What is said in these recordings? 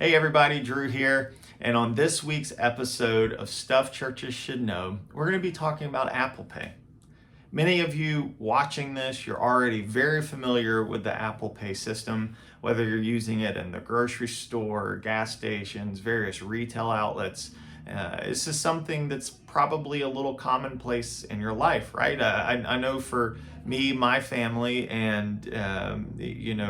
Hey everybody, Drew here. And on this week's episode of Stuff Churches Should Know, we're going to be talking about Apple Pay. Many of you watching this, you're already very familiar with the Apple Pay system, whether you're using it in the grocery store, gas stations, various retail outlets. This is something that's probably a little commonplace in your life, right? I know for me, my family, and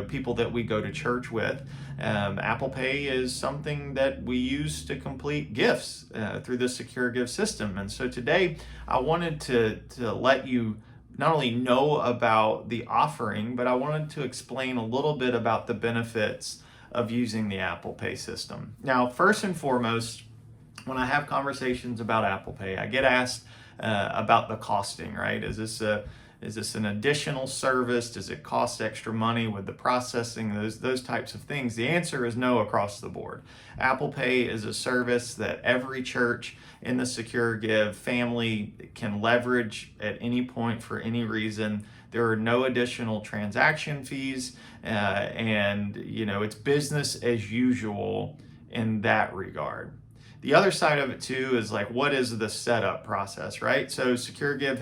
people that we go to church with, Apple Pay is something that we use to complete gifts through the SecureGive system. And so today, I wanted to let you not only know about the offering, but I wanted to explain a little bit about the benefits of using the Apple Pay system. Now, first and foremost, when I have conversations about Apple Pay, I get asked about the costing, right? Is this an additional service? Does it cost extra money with the processing? Those types of things. The answer is no across the board. Apple Pay is a service that every church in the SecureGive family can leverage at any point for any reason. There are no additional transaction fees, and it's business as usual in that regard. The other side of it too is like, what is the setup process, right? So SecureGive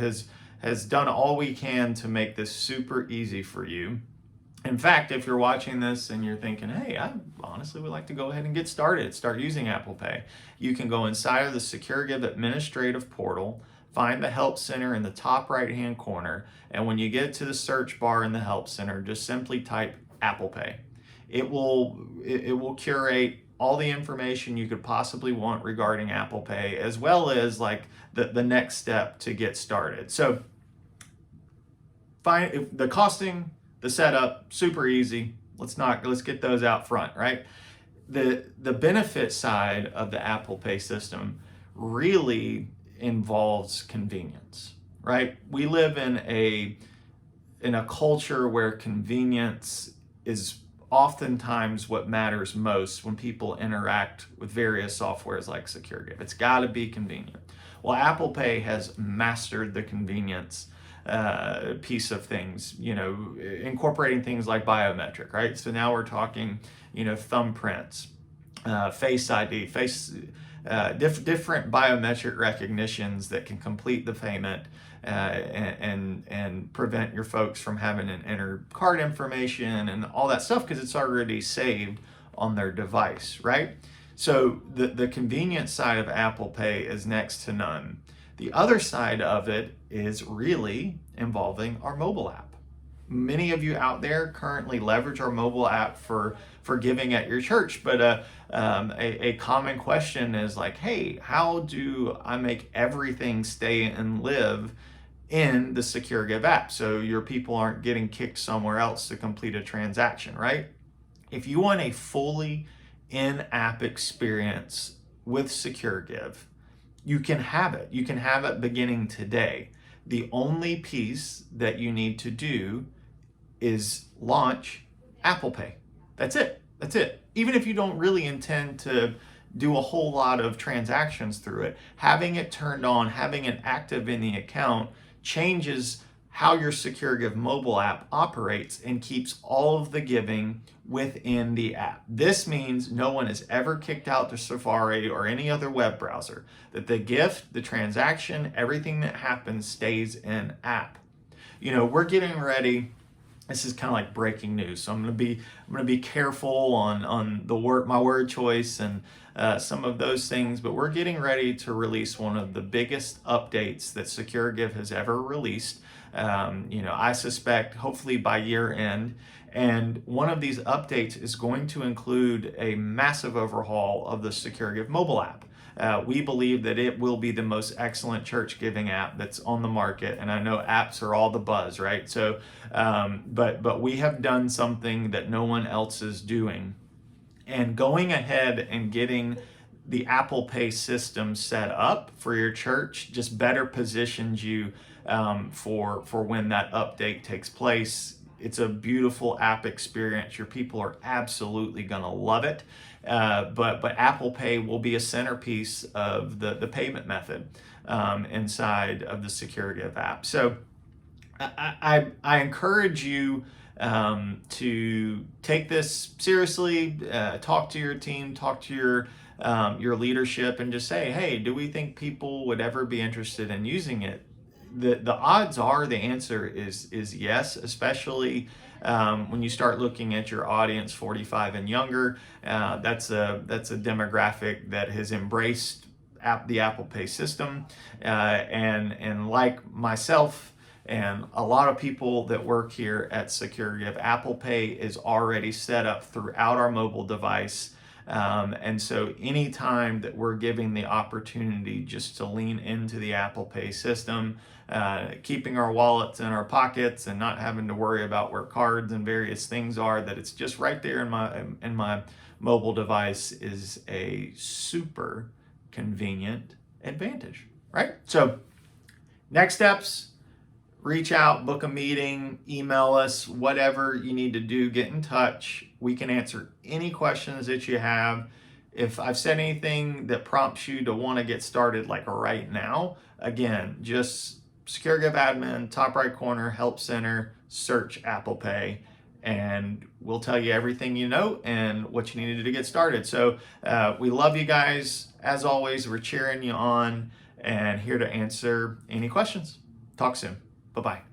has done all we can to make this super easy for you. In fact, if you're watching this and you're thinking, hey, I honestly would like to go ahead and get started, start using Apple Pay, you can go inside of the SecureGive administrative portal, find the Help Center in the top right-hand corner, and when you get to the search bar in the Help Center, just simply type Apple Pay. It will curate all the information you could possibly want regarding Apple Pay, as well as like the next step to get started. So find the costing, the setup, super easy. Let's get those out front, right? The benefit side of the Apple Pay system really involves convenience, right? We live in a culture where convenience is oftentimes what matters most when people interact with various softwares like SecureGive. It's got to be convenient. Well, Apple Pay has mastered the convenience piece of things, incorporating things like biometric, right? So now we're talking, thumbprints, Face ID, different biometric recognitions that can complete the payment and prevent your folks from having to enter card information and all that stuff because it's already saved on their device, right? So the convenience side of Apple Pay is next to none. The other side of it is really involving our mobile app. Many of you out there currently leverage our mobile app for giving at your church, but a common question is like, hey, how do I make everything stay and live in the SecureGive app so your people aren't getting kicked somewhere else to complete a transaction, right? If you want a fully in-app experience with SecureGive, you can have it. You can have it beginning today. The only piece that you need to do is launch Apple Pay. That's it. Even if you don't really intend to do a whole lot of transactions through it, having it turned on, having it active in the account changes how your SecureGive mobile app operates and keeps all of the giving within the app. This means no one is ever kicked out to Safari or any other web browser, that the gift, the transaction, everything that happens stays in app. We're getting ready. This is kind of like breaking news, so I'm gonna be careful on my word choice and some of those things. But we're getting ready to release one of the biggest updates that SecureGive has ever released. I suspect hopefully by year end. And one of these updates is going to include a massive overhaul of the SecureGive mobile app. We believe that it will be the most excellent church giving app that's on the market, and I know apps are all the buzz, right? So, but we have done something that no one else is doing, and going ahead and getting the Apple Pay system set up for your church just better positions you for when that update takes place. It's a beautiful app experience. Your people are absolutely going to love it. But Apple Pay will be a centerpiece of the payment method inside of the SecureGive app. So I encourage you to take this seriously, talk to your team, talk to your leadership, and just say, hey, do we think people would ever be interested in using it? The odds are the answer is yes, especially when you start looking at your audience 45 and younger. That's a demographic that has embraced the Apple Pay system, and like myself and a lot of people that work here at SecureGive, Apple Pay is already set up throughout our mobile device. And so anytime that we're giving the opportunity just to lean into the Apple Pay system, keeping our wallets in our pockets and not having to worry about where cards and various things are, that it's just right there in my mobile device, is a super convenient advantage, right? So next steps: reach out, book a meeting, email us, whatever you need to do, get in touch. We can answer any questions that you have. If I've said anything that prompts you to want to get started like right now, again, just SecureGive admin, top right corner, help center, search Apple Pay, and we'll tell you everything you know and what you need to do to get started. So we love you guys. As always, we're cheering you on and here to answer any questions. Talk soon. Bye-bye.